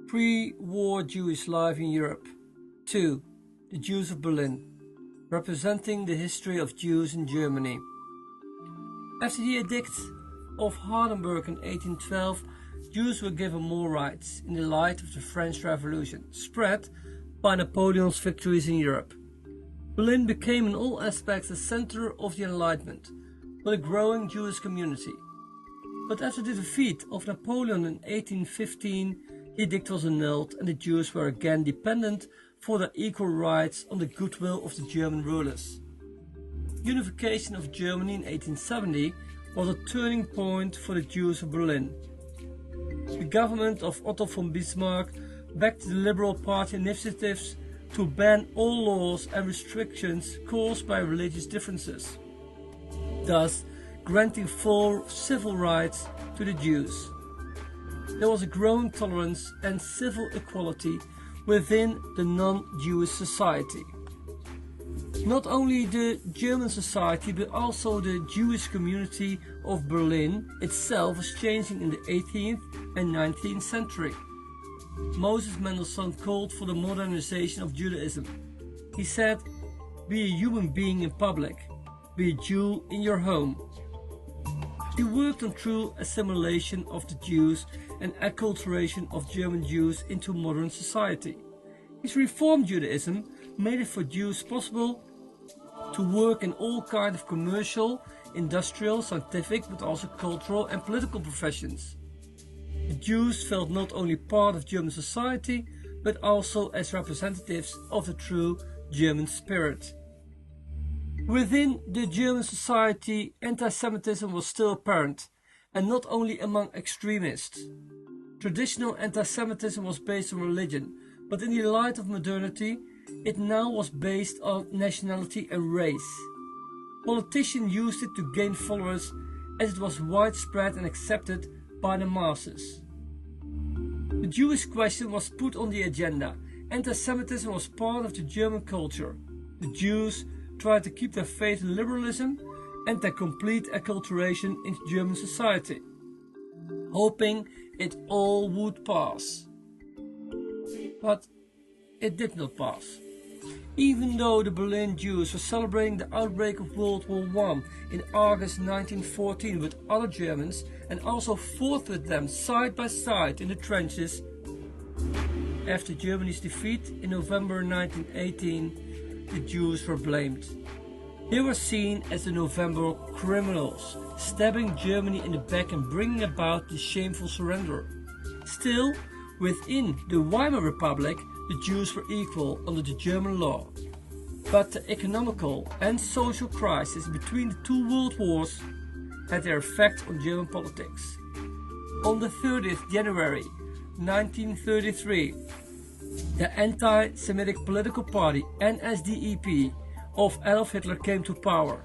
Pre-war Jewish life in Europe. 2. The Jews of Berlin, representing the history of Jews in Germany. After the Edict of Hardenberg in 1812, Jews were given more rights in the light of the French Revolution, spread by Napoleon's victories in Europe. Berlin became in all aspects the center of the Enlightenment, with a growing Jewish community. But after the defeat of Napoleon in 1815, the edict was annulled and the Jews were again dependent for their equal rights on the goodwill of the German rulers. Unification of Germany in 1870 was a turning point for the Jews of Berlin. The government of Otto von Bismarck backed the Liberal Party initiatives to ban all laws and restrictions caused by religious differences, thus granting full civil rights to the Jews. There was a growing tolerance and civil equality within the non-Jewish society. Not only the German society but also the Jewish community of Berlin itself was changing in the 18th and 19th century. Moses Mendelssohn called for the modernization of Judaism. He said, "Be a human being in public, be a Jew in your home." He worked on true assimilation of the Jews and acculturation of German Jews into modern society. His Reform Judaism made it for Jews possible to work in all kinds of commercial, industrial, scientific, but also cultural and political professions. The Jews felt not only part of German society, but also as representatives of the true German spirit. Within the German society, anti-Semitism was still apparent, and not only among extremists. Traditional anti-Semitism was based on religion, but in the light of modernity, it now was based on nationality and race. Politicians used it to gain followers as it was widespread and accepted by the masses. The Jewish question was put on the agenda. Anti-Semitism was part of the German culture. The Jews tried to keep their faith in liberalism and their complete acculturation into German society, hoping it all would pass. But it did not pass. Even though the Berlin Jews were celebrating the outbreak of World War I in August 1914 with other Germans and also fought with them side by side in the trenches, after Germany's defeat in November 1918, the Jews were blamed. They were seen as the November criminals, stabbing Germany in the back and bringing about the shameful surrender. Still, within the Weimar Republic, the Jews were equal under the German law. But the economical and social crisis between the two world wars had their effect on German politics. On the 30th January 1933, the anti-Semitic political party NSDAP of Adolf Hitler came to power.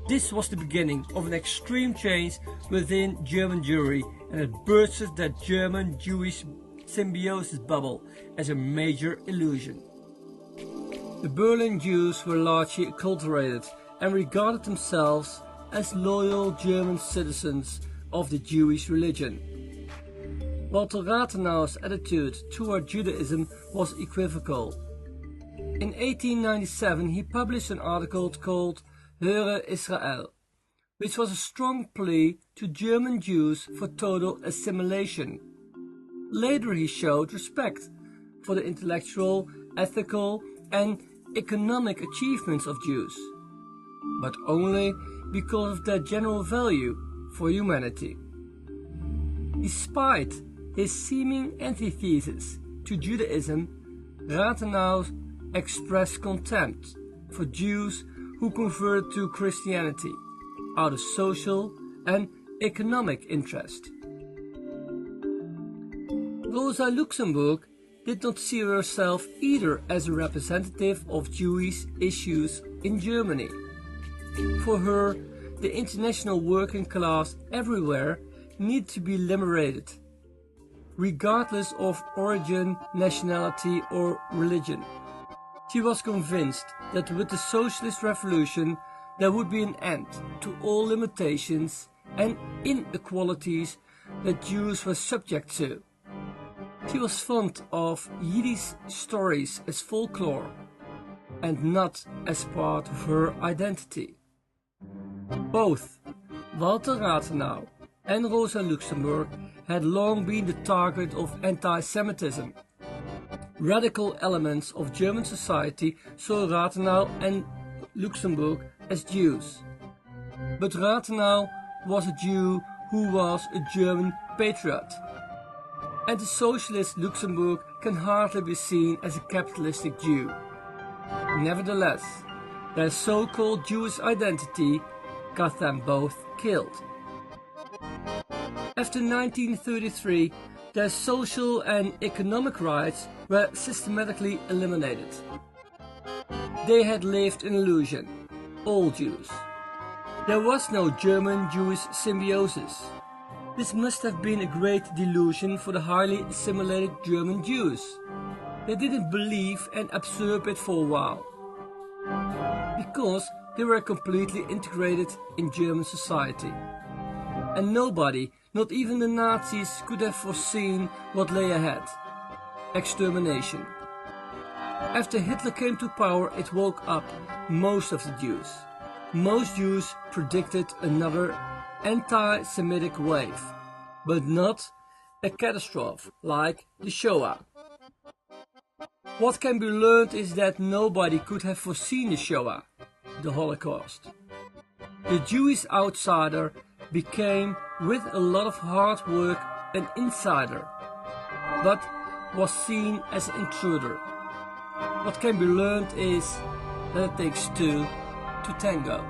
This was the beginning of an extreme change within German Jewry, and it bursted that German-Jewish symbiosis bubble as a major illusion. The Berlin Jews were largely acculturated and regarded themselves as loyal German citizens of the Jewish religion. Walter Rathenau's attitude toward Judaism was equivocal. In 1897 he published an article called Höre Israel, which was a strong plea to German Jews for total assimilation. Later he showed respect for the intellectual, ethical and economic achievements of Jews, but only because of their general value for humanity. Despite his seeming antithesis to Judaism, Rathenau expressed contempt for Jews who converted to Christianity out of social and economic interest. Rosa Luxemburg did not see herself either as a representative of Jewish issues in Germany. For her, the international working class everywhere needed to be liberated, regardless of origin, nationality or religion. She was convinced that with the socialist revolution there would be an end to all limitations and inequalities that Jews were subject to. She was fond of Yiddish stories as folklore and not as part of her identity. Both Walter Rathenau and Rosa Luxemburg had long been the target of anti-Semitism. Radical elements of German society saw Rathenau and Luxemburg as Jews. But Rathenau was a Jew who was a German patriot. And the socialist Luxemburg can hardly be seen as a capitalistic Jew. Nevertheless, their so-called Jewish identity got them both killed. After 1933, their social and economic rights were systematically eliminated. They had lived in illusion, all Jews. There was no German-Jewish symbiosis. This must have been a great delusion for the highly assimilated German Jews. They didn't believe and absorb it for a while, because they were completely integrated in German society. And nobody, not even the Nazis, could have foreseen what lay ahead: extermination. After Hitler came to power, it woke up most of the Jews. Most Jews predicted another anti-Semitic wave, but not a catastrophe like the Shoah. What can be learned is that nobody could have foreseen the Shoah, the Holocaust. The Jewish outsider became, with a lot of hard work, an insider, but was seen as an intruder. What can be learned is that it takes two to tango.